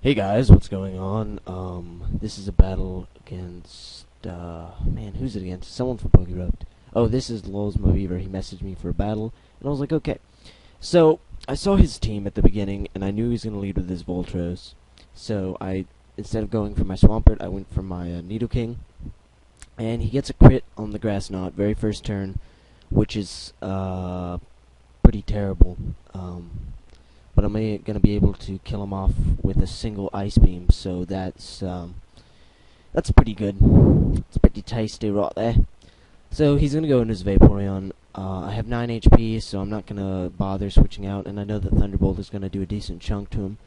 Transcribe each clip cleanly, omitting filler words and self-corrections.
Hey guys, what's going on? This is a battle against, man, who's it against? Someone from Pokerupt. Oh, this is LulzMahBeaver. He messaged me for a battle, and I was like, okay. So, I saw his team at the beginning, and I knew he was going to lead with his Voltros. So, instead of going for my Swampert, I went for my Nidoking. And he gets a crit on the Grass Knot, very first turn, which is, pretty terrible. But I'm going to be able to kill him off with a single Ice Beam, so that's pretty good. It's pretty tasty right there. So he's going to go into his Vaporeon. I have 9 HP, so I'm not going to bother switching out, and I know that Thunderbolt is going to do a decent chunk to him.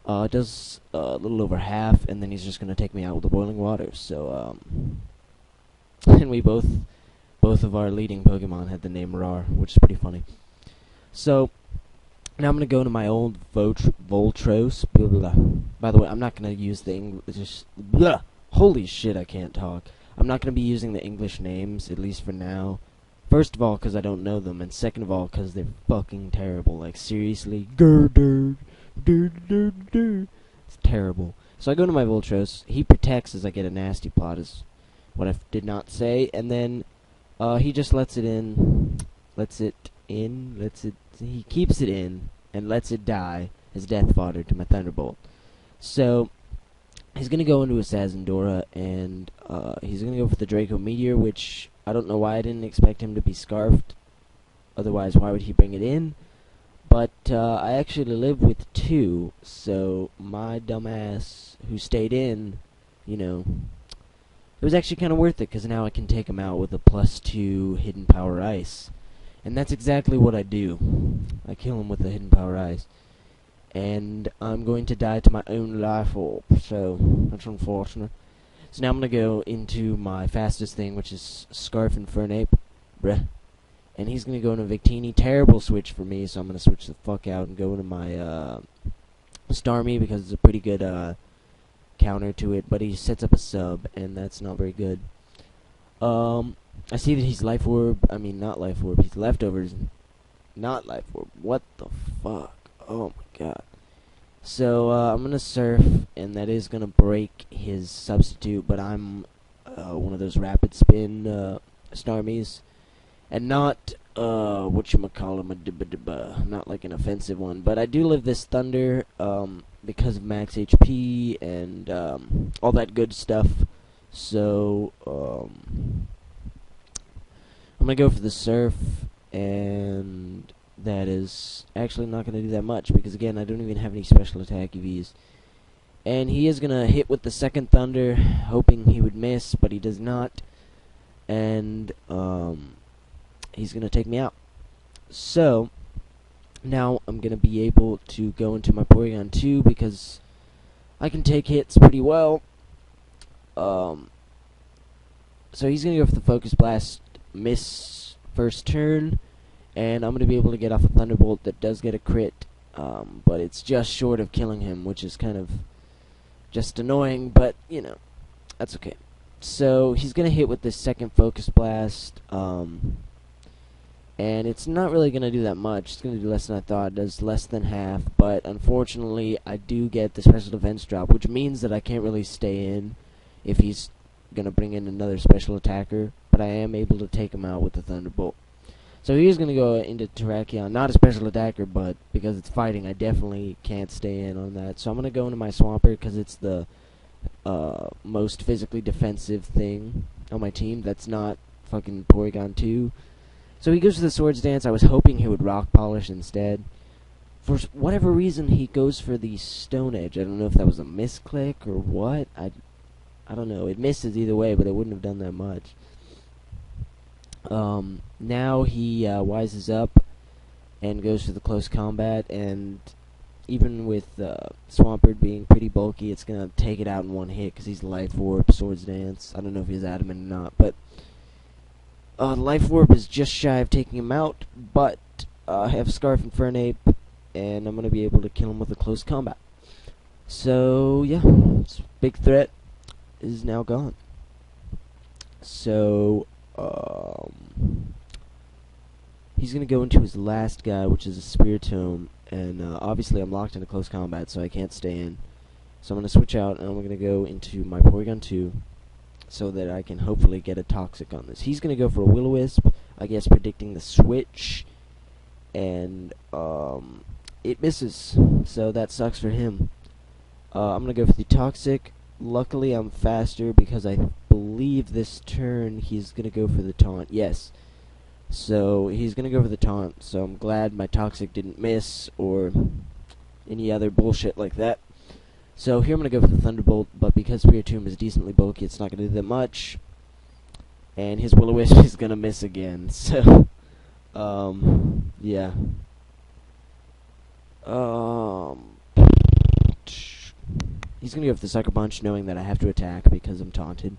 It does a little over half, and then he's just going to take me out with the Boiling Water. So, and we both of our leading Pokemon had the name Rar, which is pretty funny. So, now I'm going to go into my old Voltros. Blah, blah, blah. By the way, I'm not going to use the English... Blah! Holy shit, I can't talk. I'm not going to be using the English names, at least for now. First of all, because I don't know them, and second of all, because they're fucking terrible. Like, seriously. It's terrible. So I go to my Voltros. He protects as I get a nasty plot, is what I did not say. And then, he just lets it in. He keeps it in and lets it die as death fodder to my Thunderbolt. So he's gonna go into a Sazendora, and he's gonna go for the Draco Meteor, which I don't know why I didn't expect him to be scarfed. Otherwise, why would he bring it in? But I actually live with 2, so my dumbass who stayed in, you know, it was actually kind of worth it, because now I can take him out with a +2 Hidden Power Ice. And that's exactly what I do. I kill him with the Hidden Power Ice. And I'm going to die to my own Life Orb, so that's unfortunate. So now I'm going to go into my fastest thing, which is Scarf and Fernape. Bruh. And he's going to go into Victini. Terrible switch for me, so I'm going to switch the fuck out and go into my Starmie, because it's a pretty good counter to it. But he sets up a sub, and that's not very good. I see that he's Life Orb. I mean, not Life Orb. He's Leftovers. Not Life Orb. What the fuck? Oh my god. So, I'm gonna Surf, and that is gonna break his substitute, but I'm one of those Rapid Spin Starmies. And not, whatchamacallem, not like an offensive one. But I do live this Thunder, because of max HP and, all that good stuff. So, I'm going to go for the Surf, and that is actually not going to do that much, because again, I don't even have any special attack EVs. And he is going to hit with the second Thunder, hoping he would miss, but he does not. And, he's going to take me out. So, now I'm going to be able to go into my Porygon 2, because I can take hits pretty well. So he's going to go for the Focus Blast, miss first turn, and I'm going to be able to get off a Thunderbolt that does get a crit, but it's just short of killing him, which is kind of just annoying, but, you know, that's okay. So he's going to hit with this second Focus Blast, and it's not really going to do that much. It's going to do less than I thought. It does less than half, but unfortunately I do get the special defense drop, which means that I can't really stay in if he's going to bring in another special attacker, but I am able to take him out with the Thunderbolt. So he's going to go into Terrakion, not a special attacker, but because it's fighting, I definitely can't stay in on that. So I'm going to go into my Swampert, because it's the most physically defensive thing on my team. That's not fucking Porygon 2. So he goes to the Swords Dance. I was hoping he would Rock Polish instead. For whatever reason, he goes for the Stone Edge. I don't know if that was a misclick or what. I don't know. It misses either way, but it wouldn't have done that much. Now he wises up and goes for the Close Combat, and even with Swampert being pretty bulky, it's going to take it out in one hit, because he's Life Orb, Swords Dance. I don't know if he's adamant or not, but Life Orb is just shy of taking him out, but I have Scarf and Fernape, and I'm going to be able to kill him with a Close Combat. So, yeah, big threat is now gone. So, he's going to go into his last guy, which is a Spiritomb, and obviously I'm locked into Close Combat, so I can't stay in. So I'm going to switch out, and I'm going to go into my Porygon 2, so that I can hopefully get a Toxic on this. He's going to go for a Will-O-Wisp, I guess predicting the switch, and it misses, so that sucks for him. I'm going to go for the Toxic. Luckily, I'm faster because I believe this turn he's going to go for the Taunt. Yes. So he's going to go for the Taunt, so I'm glad my Toxic didn't miss or any other bullshit like that. So here I'm going to go for the Thunderbolt, but because Spiritomb is decently bulky, it's not going to do that much. And his Will-O-Wisp is going to miss again, so, yeah. He's going to go for the Sucker Punch, knowing that I have to attack because I'm taunted.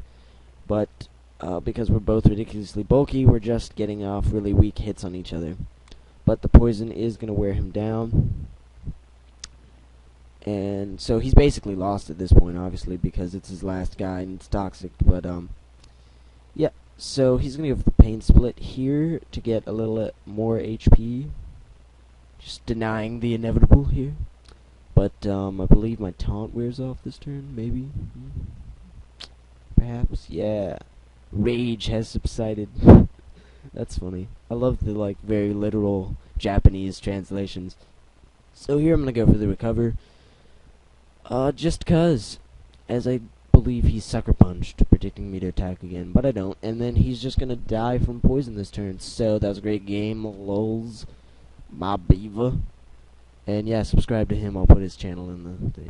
But because we're both ridiculously bulky, we're just getting off really weak hits on each other. But the poison is going to wear him down. And so he's basically lost at this point, obviously, because it's his last guy and it's Toxic. But, yeah. So he's going to go for the Pain Split here to get a little more HP. Just denying the inevitable here. But, I believe my taunt wears off this turn, maybe? Perhaps? Yeah. Rage has subsided. That's funny. I love the, like, very literal Japanese translations. So here I'm going to go for the Recover. Just 'cause, as I believe he's Sucker Punched, predicting me to attack again, but I don't. And then he's just going to die from poison this turn. So that was a great game, LulzMahBeaver. And yeah, subscribe to him. I'll put his channel in the thing.